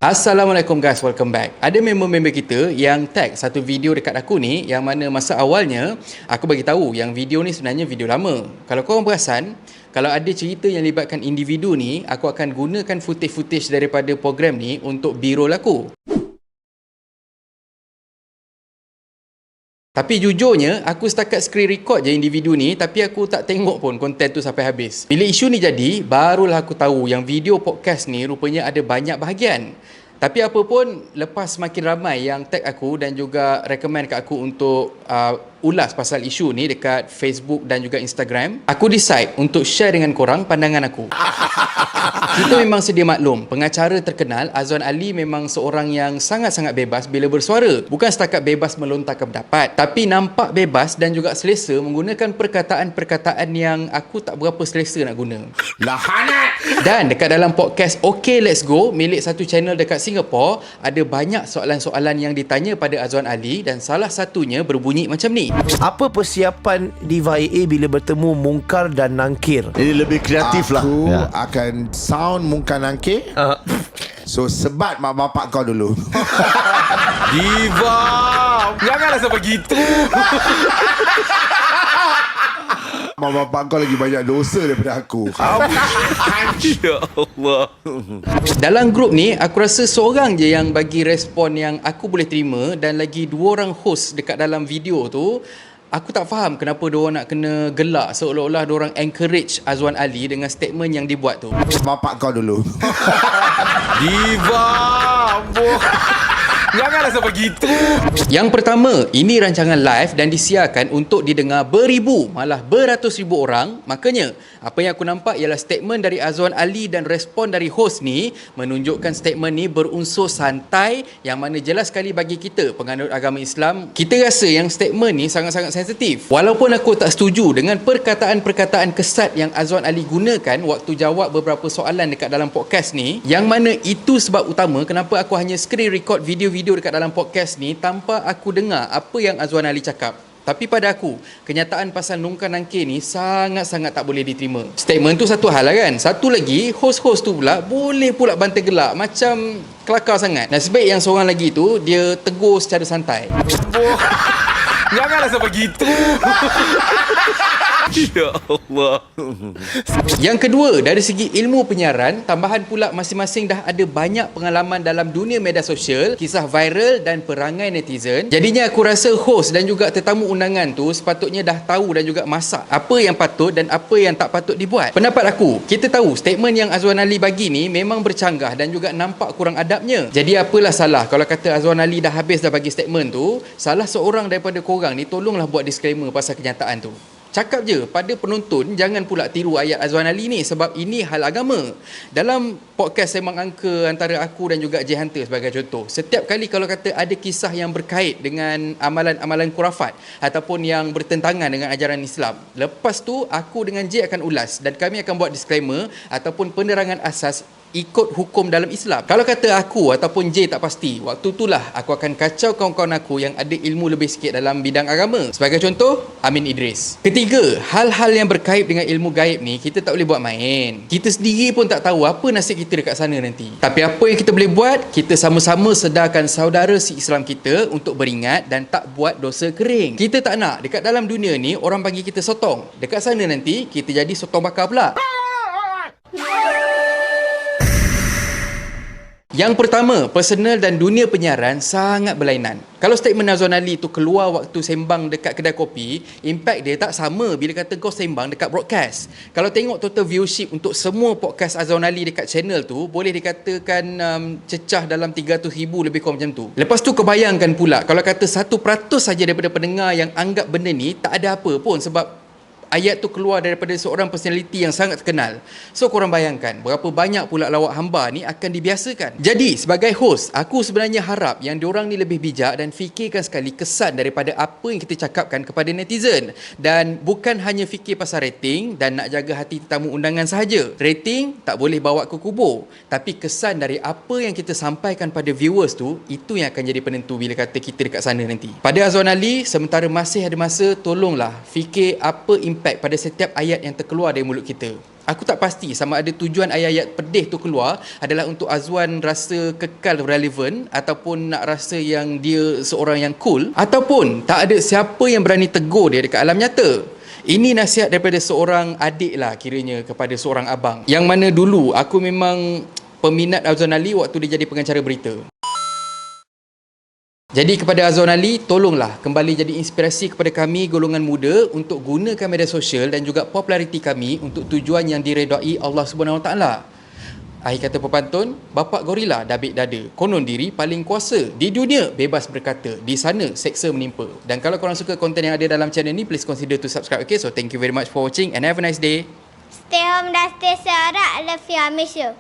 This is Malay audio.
Assalamualaikum guys, welcome back. Ada member-member kita yang tag satu video dekat aku ni, yang mana masa awalnya aku bagi tahu yang video ni sebenarnya video lama. Kalau korang perasan, kalau ada cerita yang libatkan individu ni, aku akan gunakan footage-footage daripada program ni untuk B-roll aku. Tapi jujurnya, aku setakat screen record je individu ni, tapi aku tak tengok pun konten tu sampai habis. Bila isu ni jadi, barulah aku tahu yang video podcast ni rupanya ada banyak bahagian. Tapi apa pun, lepas makin ramai yang tag aku dan juga recommend kat aku untuk ulas pasal isu ni dekat Facebook dan juga Instagram, aku decide untuk share dengan korang pandangan aku. Kita memang sedia maklum, pengacara terkenal Azwan Ali memang seorang yang sangat-sangat bebas bila bersuara. Bukan setakat bebas melontarkan pendapat, tapi nampak bebas dan juga selesa menggunakan perkataan-perkataan yang aku tak berapa selesa nak guna. Lahanat! Dan dekat dalam podcast OK Let's Go, milik satu channel dekat Singapore, ada banyak soalan-soalan yang ditanya pada Azwan Ali dan salah satunya berbunyi macam ni. Apa persiapan Diva AA bila bertemu Munkar dan Nangkir? Ini lebih kreatif lah. Aku akan sound Munkar Nangkir. So sebat mak bapak kau dulu. Diva! Janganlah sampai gitu. Mak bapak kau lagi banyak dosa daripada aku. Ya Allah. Dalam grup ni, aku rasa seorang je yang bagi respon yang aku boleh terima, dan lagi dua orang host dekat dalam video tu, aku tak faham kenapa diorang nak kena gelak seolah-olah diorang encourage Azwan Ali dengan statement yang dibuat tu. Bapak kau dulu. Diva! Ampun. Janganlah sampai gitu. Yang pertama, ini rancangan live dan disiarkan untuk didengar beribu, malah beratus ribu orang. Makanya, apa yang aku nampak ialah statement dari Azwan Ali dan respon dari host ni menunjukkan statement ni berunsur santai, yang mana jelas sekali bagi kita, penganut agama Islam, kita rasa yang statement ni sangat-sangat sensitif. Walaupun aku tak setuju dengan perkataan-perkataan kesat yang Azwan Ali gunakan waktu jawab beberapa soalan dekat dalam podcast ni, yang mana itu sebab utama kenapa aku hanya screen record video-video dekat dalam podcast ni tanpa aku dengar apa yang Azwan Ali cakap. Tapi pada aku, kenyataan pasal Munkar Nangkir ni sangat-sangat tak boleh diterima. Statement tu satu hal lah kan. Satu lagi, host-host tu pula boleh pula bantai gelak macam kelakar sangat. Nasib baik yang seorang lagi tu, dia tegur secara santai. Janganlah sampai gitu. Ya Allah. Yang kedua, dari segi ilmu penyiaran, tambahan pula masing-masing dah ada banyak pengalaman dalam dunia media sosial, kisah viral dan perangai netizen. Jadinya aku rasa host dan juga tetamu undangan tu sepatutnya dah tahu dan juga masak apa yang patut dan apa yang tak patut dibuat. Pendapat aku, kita tahu statement yang Azwan Ali bagi ni memang bercanggah dan juga nampak kurang adabnya. Jadi apalah salah kalau kata Azwan Ali dah habis dah bagi statement tu, salah seorang daripada korang ni tolonglah buat disclaimer pasal kenyataan tu. Cakap je pada penonton, jangan pula tiru ayat Azwan Ali ni sebab ini hal agama. Dalam podcast Sembang Angka antara aku dan juga J Hunter sebagai contoh, setiap kali kalau kata ada kisah yang berkait dengan amalan-amalan khurafat ataupun yang bertentangan dengan ajaran Islam, lepas tu aku dengan J akan ulas dan kami akan buat disclaimer ataupun penerangan asas ikut hukum dalam Islam. Kalau kata aku ataupun J tak pasti, waktu itulah aku akan kacau kawan-kawan aku yang ada ilmu lebih sikit dalam bidang agama. Sebagai contoh, Amin Idris. Ketiga, hal-hal yang berkait dengan ilmu gaib ni kita tak boleh buat main. Kita sendiri pun tak tahu apa nasib kita dekat sana nanti. Tapi apa yang kita boleh buat, kita sama-sama sedarkan saudara si Islam kita untuk beringat dan tak buat dosa kering. Kita tak nak dekat dalam dunia ni orang bagi kita sotong. Dekat sana nanti kita jadi sotong bakar pula. Yang pertama, personal dan dunia penyiaran sangat berlainan. Kalau statement Azwan Ali tu keluar waktu sembang dekat kedai kopi, impact dia tak sama bila kata kau sembang dekat broadcast. Kalau tengok total viewership untuk semua podcast Azwan Ali dekat channel tu, boleh dikatakan cecah dalam 300,000 lebih kurang macam tu. Lepas tu kau bayangkan pula, kalau kata 1% saja daripada pendengar yang anggap benda ni tak ada apa pun sebab ayat tu keluar daripada seorang personality yang sangat terkenal. So korang bayangkan berapa banyak pula lawak hamba ni akan dibiasakan. Jadi sebagai host, aku sebenarnya harap yang diorang ni lebih bijak dan fikirkan sekali kesan daripada apa yang kita cakapkan kepada netizen. Dan bukan hanya fikir pasal rating dan nak jaga hati tetamu undangan sahaja. Rating tak boleh bawa ke kubur, tapi kesan dari apa yang kita sampaikan pada viewers tu, itu yang akan jadi penentu bila kata kita dekat sana nanti. Pada Azwan Ali, sementara masih ada masa, tolonglah fikir apa impact pada setiap ayat yang terkeluar dari mulut kita. Aku tak pasti sama ada tujuan ayat-ayat pedih tu keluar adalah untuk Azwan rasa kekal relevan ataupun nak rasa yang dia seorang yang cool, ataupun tak ada siapa yang berani tegur dia dekat alam nyata. Ini nasihat daripada seorang adik lah kiranya kepada seorang abang, yang mana dulu aku memang peminat Azwan Ali waktu dia jadi pengacara berita. Jadi kepada Azwan Ali, tolonglah kembali jadi inspirasi kepada kami golongan muda untuk gunakan media sosial dan juga populariti kami untuk tujuan yang diredai Allah Subhanahu Wa Taala. Akhir kata pepantun, bapak gorila dabik dada, konon diri paling kuasa. Di dunia bebas berkata, di sana seksa menimpa. Dan kalau korang suka konten yang ada dalam channel ni, please consider to subscribe. Okay, so thank you very much for watching and have a nice day. Stay home dan stay sehat. I love you. I miss you.